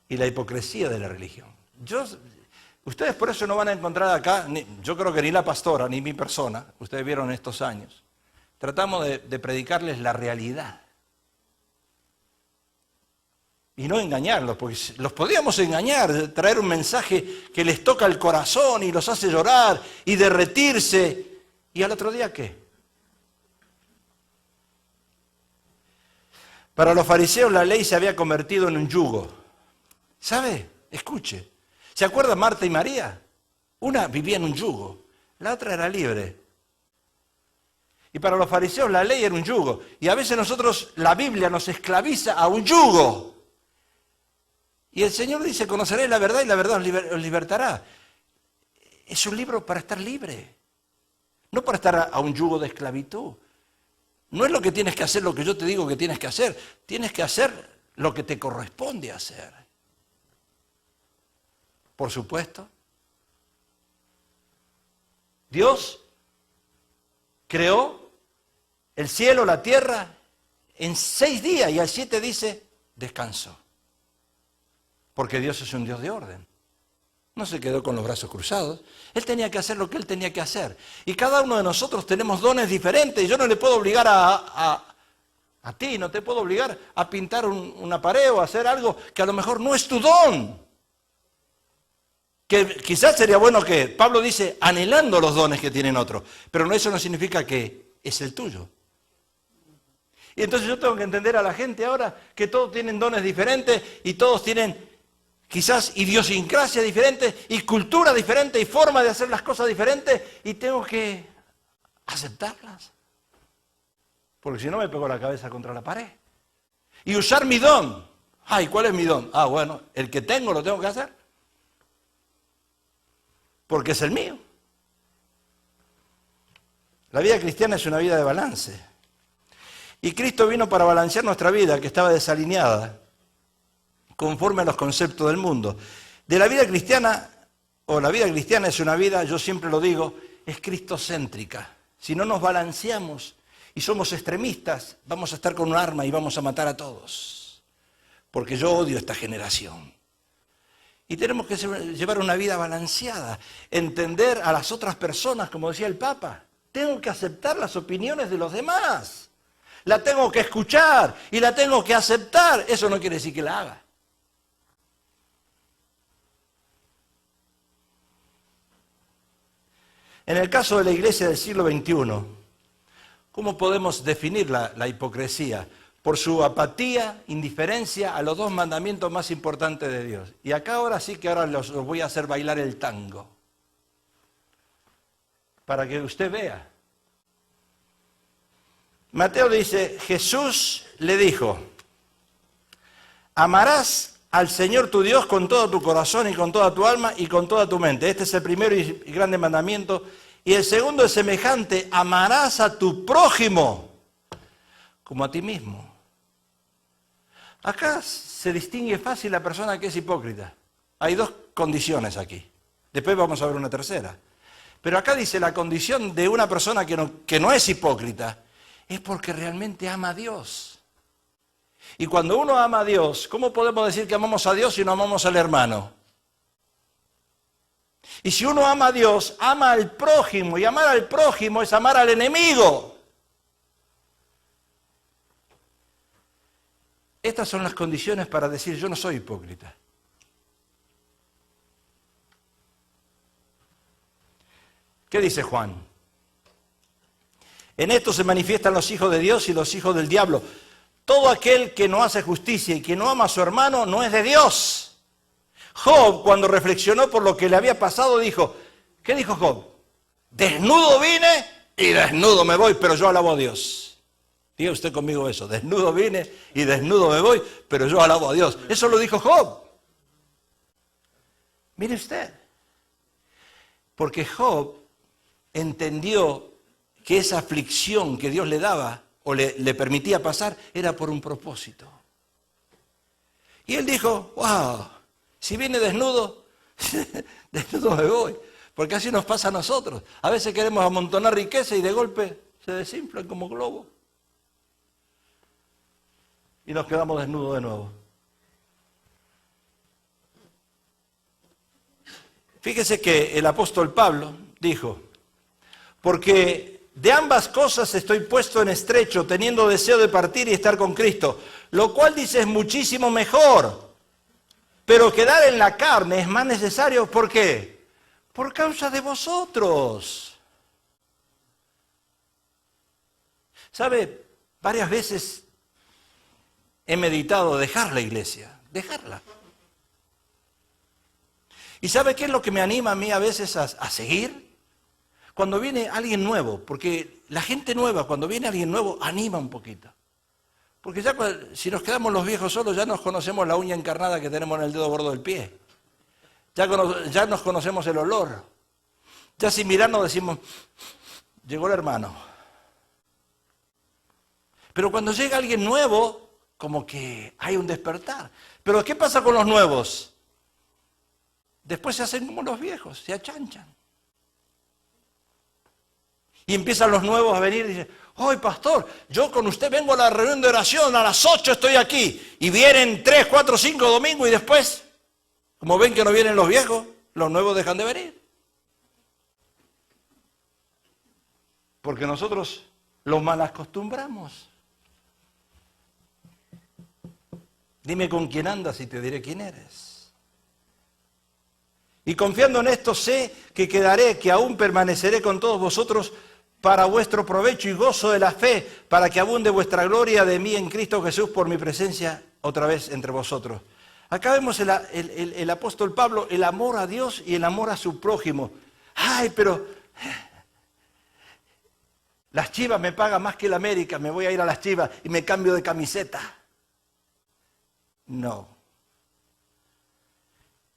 A: y la hipocresía de la religión. Ustedes por eso no van a encontrar acá, yo creo que ni la pastora, ni mi persona, ustedes vieron estos años, tratamos de predicarles la realidad. Y no engañarlos, porque los podíamos engañar, traer un mensaje que les toca el corazón y los hace llorar y derretirse. ¿Y al otro día qué? Para los fariseos la ley se había convertido en un yugo. ¿Sabe? Escuche. ¿Se acuerda Marta y María? Una vivía en un yugo, la otra era libre. Y para los fariseos la ley era un yugo. Y a veces nosotros, la Biblia nos esclaviza a un yugo. Y el Señor dice, conoceréis la verdad y la verdad os libertará. Es un libro para estar libre, no para estar a un yugo de esclavitud. No es lo que tienes que hacer lo que yo te digo que tienes que hacer. Tienes que hacer lo que te corresponde hacer. Por supuesto. Dios creó el cielo, la tierra, en 6 días y al 7 dice, descansó. Porque Dios es un Dios de orden. No se quedó con los brazos cruzados. Él tenía que hacer lo que Él tenía que hacer. Y cada uno de nosotros tenemos dones diferentes. Yo no le puedo obligar a ti, no te puedo obligar a pintar una pared o a hacer algo que a lo mejor no es tu don. Que quizás sería bueno que, Pablo dice, anhelando los dones que tienen otros. Pero eso no significa que es el tuyo. Y entonces yo tengo que entender a la gente ahora que todos tienen dones diferentes y todos tienen quizás idiosincrasia diferente y cultura diferente y forma de hacer las cosas diferentes y tengo que aceptarlas. Porque si no me pego la cabeza contra la pared. Y usar mi don. Ay, ¿cuál es mi don? Bueno, el que tengo lo tengo que hacer. Porque es el mío. La vida cristiana es una vida de balance. Y Cristo vino para balancear nuestra vida, que estaba desalineada, conforme a los conceptos del mundo. De la vida cristiana, o la vida cristiana es una vida, yo siempre lo digo, es cristocéntrica. Si no nos balanceamos y somos extremistas, vamos a estar con un arma y vamos a matar a todos. Porque yo odio esta generación. Y tenemos que llevar una vida balanceada, entender a las otras personas, como decía el Papa. Tengo que aceptar las opiniones de los demás. La tengo que escuchar y la tengo que aceptar. Eso no quiere decir que la haga. En el caso de la iglesia del siglo XXI, ¿cómo podemos definir la hipocresía? Por su apatía, indiferencia a los 2 mandamientos más importantes de Dios. Y acá ahora sí que ahora los voy a hacer bailar el tango. Para que usted vea. Mateo dice, Jesús le dijo, amarás al Señor tu Dios con todo tu corazón y con toda tu alma y con toda tu mente. Este es el primero y grande mandamiento. Y el segundo es semejante, amarás a tu prójimo como a ti mismo. Acá se distingue fácil la persona que es hipócrita. Hay dos condiciones aquí. Después vamos a ver una tercera. Pero acá dice la condición de una persona que no es hipócrita es porque realmente ama a Dios. Y cuando uno ama a Dios, ¿cómo podemos decir que amamos a Dios si no amamos al hermano? Y si uno ama a Dios, ama al prójimo, y amar al prójimo es amar al enemigo. Estas son las condiciones para decir yo no soy hipócrita. ¿Qué dice Juan? En esto se manifiestan los hijos de Dios y los hijos del diablo. Todo aquel que no hace justicia y que no ama a su hermano no es de Dios. Job, cuando reflexionó por lo que le había pasado, dijo, ¿qué dijo Job? Desnudo vine y desnudo me voy, pero yo alabo a Dios. Diga usted conmigo eso, desnudo vine y desnudo me voy, pero yo alabo a Dios. Eso lo dijo Job. Mire usted, porque Job entendió que esa aflicción que Dios le daba o le permitía pasar era por un propósito. Y él dijo, wow, si viene desnudo, desnudo me voy. Porque así nos pasa a nosotros. A veces queremos amontonar riqueza y de golpe se desinflan como globos. Y nos quedamos desnudos de nuevo. Fíjese que el apóstol Pablo dijo, porque de ambas cosas estoy puesto en estrecho, teniendo deseo de partir y estar con Cristo, lo cual dice es muchísimo mejor, pero quedar en la carne es más necesario, ¿por qué? Por causa de vosotros. ¿Sabe? Varias veces he meditado dejar la iglesia, dejarla. ¿Y sabe qué es lo que me anima a mí a veces a seguir? Cuando viene alguien nuevo, porque la gente nueva, cuando viene alguien nuevo, anima un poquito. Porque ya si nos quedamos los viejos solos, ya nos conocemos la uña encarnada que tenemos en el dedo gordo del pie. Ya nos conocemos el olor. Ya sin mirarnos decimos, llegó el hermano. Pero cuando llega alguien nuevo, como que hay un despertar. Pero ¿qué pasa con los nuevos? Después se hacen como los viejos, se achanchan. Y empiezan los nuevos a venir y dicen, ¡ay, pastor, yo con usted vengo a la reunión de oración, a las 8 estoy aquí! Y vienen 3, 4, 5 domingos y después, como ven que no vienen los viejos, los nuevos dejan de venir. Porque nosotros los malacostumbramos. Dime con quién andas y te diré quién eres. Y confiando en esto sé que quedaré, que aún permaneceré con todos vosotros para vuestro provecho y gozo de la fe, para que abunde vuestra gloria de mí en Cristo Jesús por mi presencia otra vez entre vosotros. Acá vemos el apóstol Pablo, el amor a Dios y el amor a su prójimo. Ay, pero las Chivas me pagan más que el América, me voy a ir a las Chivas y me cambio de camiseta. No.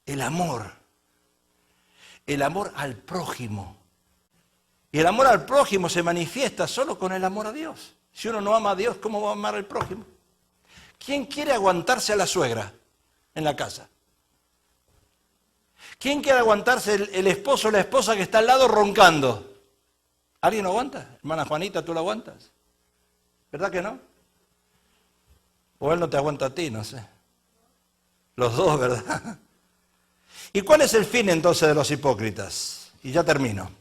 A: El amor al prójimo. Y el amor al prójimo se manifiesta solo con el amor a Dios. Si uno no ama a Dios, ¿cómo va a amar al prójimo? ¿Quién quiere aguantarse a la suegra en la casa? ¿Quién quiere aguantarse el esposo o la esposa que está al lado roncando? ¿Alguien lo aguanta? Hermana Juanita, ¿tú lo aguantas? ¿Verdad que no? O él no te aguanta a ti, no sé. Los dos, ¿verdad? ¿Y cuál es el fin entonces de los hipócritas? Y ya termino.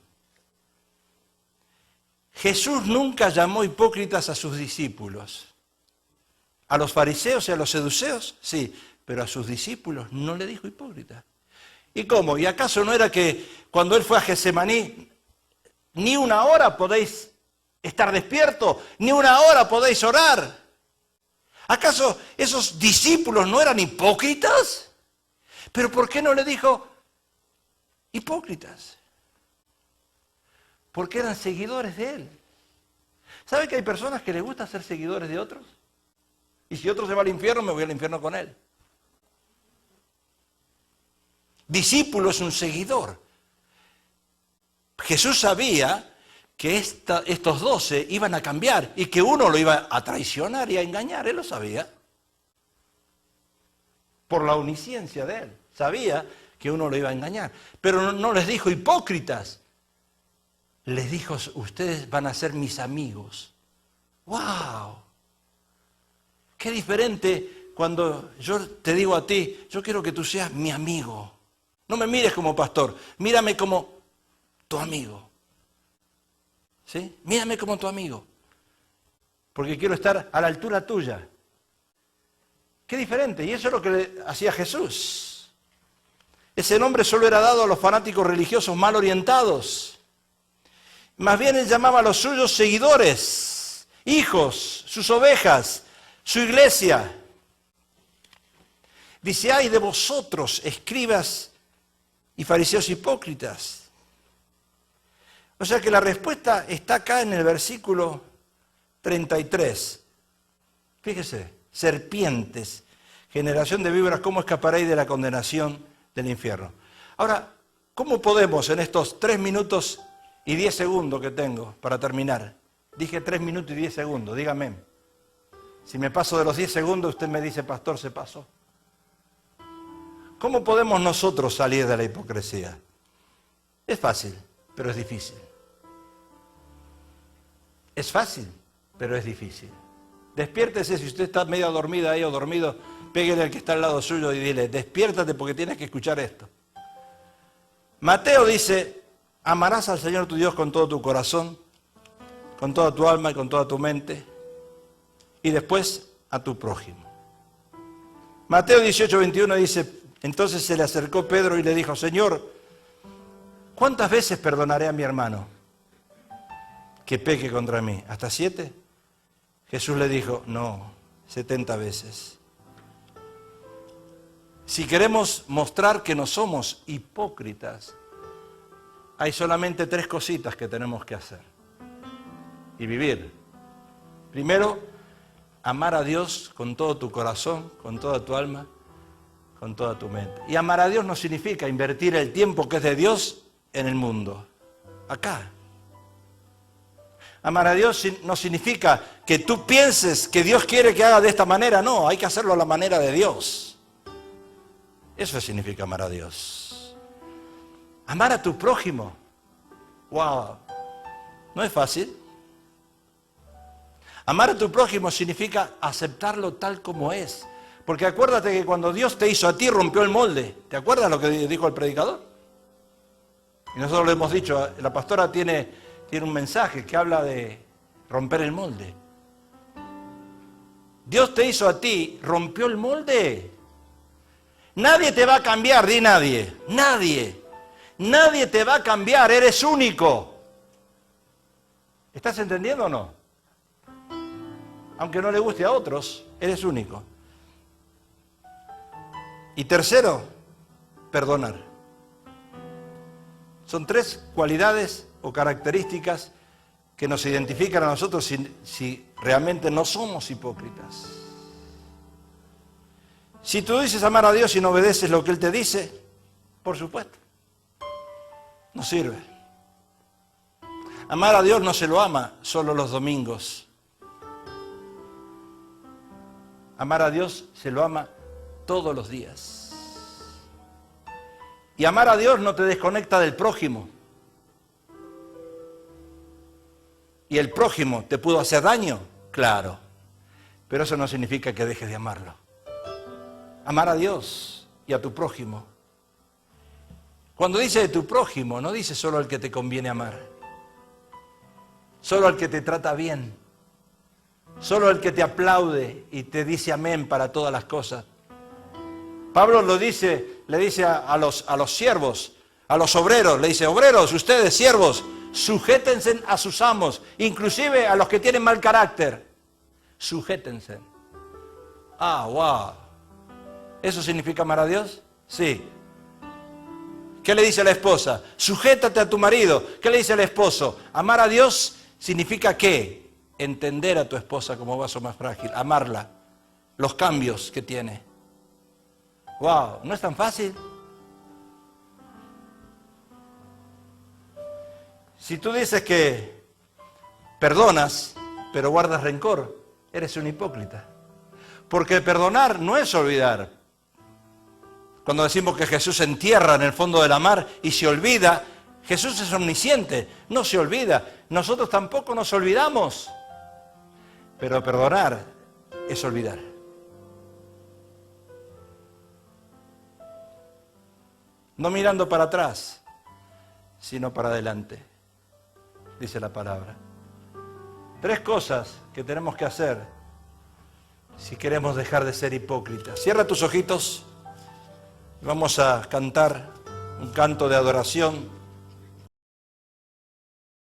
A: Jesús nunca llamó hipócritas a sus discípulos. A los fariseos y a los seduceos, sí, pero a sus discípulos no le dijo hipócrita. ¿Y cómo? ¿Y acaso no era que cuando él fue a Getsemaní, ni una hora podéis estar despiertos, ni una hora podéis orar? ¿Acaso esos discípulos no eran hipócritas? ¿Pero por qué no le dijo hipócritas? Porque eran seguidores de él. ¿Sabe que hay personas que les gusta ser seguidores de otros? Y si otro se va al infierno, me voy al infierno con él. Discípulo es un seguidor. Jesús sabía que estos 12 iban a cambiar y que uno lo iba a traicionar y a engañar. Él lo sabía. Por la omnisciencia de él. Sabía que uno lo iba a engañar. Pero no les dijo hipócritas. Les dijo, ustedes van a ser mis amigos. ¡Wow! Qué diferente cuando yo te digo a ti, yo quiero que tú seas mi amigo. No me mires como pastor, mírame como tu amigo. ¿Sí? Mírame como tu amigo. Porque quiero estar a la altura tuya. Qué diferente. Y eso es lo que le hacía Jesús. Ese nombre solo era dado a los fanáticos religiosos mal orientados. Más bien él llamaba a los suyos seguidores, hijos, sus ovejas, su iglesia. Dice, ay de vosotros, escribas y fariseos hipócritas. O sea que la respuesta está acá en el versículo 33. Fíjese, serpientes, generación de víboras, ¿cómo escaparéis de la condenación del infierno? Ahora, ¿cómo podemos en estos 3 minutos y 10 segundos que tengo para terminar? Dije 3 minutos y 10 segundos, dígame. Si me paso de los 10 segundos, usted me dice, pastor, se pasó. ¿Cómo podemos nosotros salir de la hipocresía? Es fácil, pero es difícil. Es fácil, pero es difícil. Despiértese, si usted está medio dormida ahí o dormido, pégale al que está al lado suyo y dile, despiértate porque tienes que escuchar esto. Mateo dice, amarás al Señor tu Dios con todo tu corazón, con toda tu alma y con toda tu mente, y después a tu prójimo. Mateo 18:21 dice, entonces se le acercó Pedro y le dijo, Señor, ¿cuántas veces perdonaré a mi hermano que peque contra mí? ¿Hasta 7? Jesús le dijo, no, 70 veces. Si queremos mostrar que no somos hipócritas, hay solamente 3 cositas que tenemos que hacer y vivir. Primero, amar a Dios con todo tu corazón, con toda tu alma, con toda tu mente. Y amar a Dios no significa invertir el tiempo que es de Dios en el mundo, acá. Amar a Dios no significa que tú pienses que Dios quiere que haga de esta manera, no, hay que hacerlo a la manera de Dios. Eso significa amar a Dios. Amar a tu prójimo, wow, no es fácil. Amar a tu prójimo significa aceptarlo tal como es. Porque acuérdate que cuando Dios te hizo a ti, rompió el molde. ¿Te acuerdas lo que dijo el predicador? Y nosotros lo hemos dicho, la pastora tiene un mensaje que habla de romper el molde. Dios te hizo a ti, rompió el molde. Nadie te va a cambiar, di nadie. Nadie. Nadie te va a cambiar, eres único. ¿Estás entendiendo o no? Aunque no le guste a otros, eres único. Y tercero, perdonar. Son 3 cualidades o características que nos identifican a nosotros si realmente no somos hipócritas. Si tú dices amar a Dios y no obedeces lo que Él te dice, por supuesto, no sirve. Amar a Dios no se lo ama solo los domingos. Amar a Dios se lo ama todos los días. Y amar a Dios no te desconecta del prójimo. ¿Y el prójimo te pudo hacer daño? Claro. Pero eso no significa que dejes de amarlo. Amar a Dios y a tu prójimo. Cuando dice de tu prójimo, no dice solo al que te conviene amar. Solo al que te trata bien. Solo al que te aplaude y te dice amén para todas las cosas. Pablo le dice a los siervos, a los obreros, le dice, obreros, ustedes, siervos, sujétense a sus amos, inclusive a los que tienen mal carácter. Sujétense. Ah, wow. ¿Eso significa amar a Dios? Sí. ¿Qué le dice a la esposa? Sujétate a tu marido. ¿Qué le dice al esposo? Amar a Dios significa ¿qué? Entender a tu esposa como vaso más frágil, amarla, los cambios que tiene. Wow, ¿no es tan fácil? Si tú dices que perdonas, pero guardas rencor, eres un hipócrita. Porque perdonar no es olvidar. Cuando decimos que Jesús se entierra en el fondo de la mar y se olvida, Jesús es omnisciente, no se olvida. Nosotros tampoco nos olvidamos. Pero perdonar es olvidar. No mirando para atrás, sino para adelante, dice la palabra. 3 cosas que tenemos que hacer si queremos dejar de ser hipócritas. Cierra tus ojitos y vamos a cantar un canto de adoración.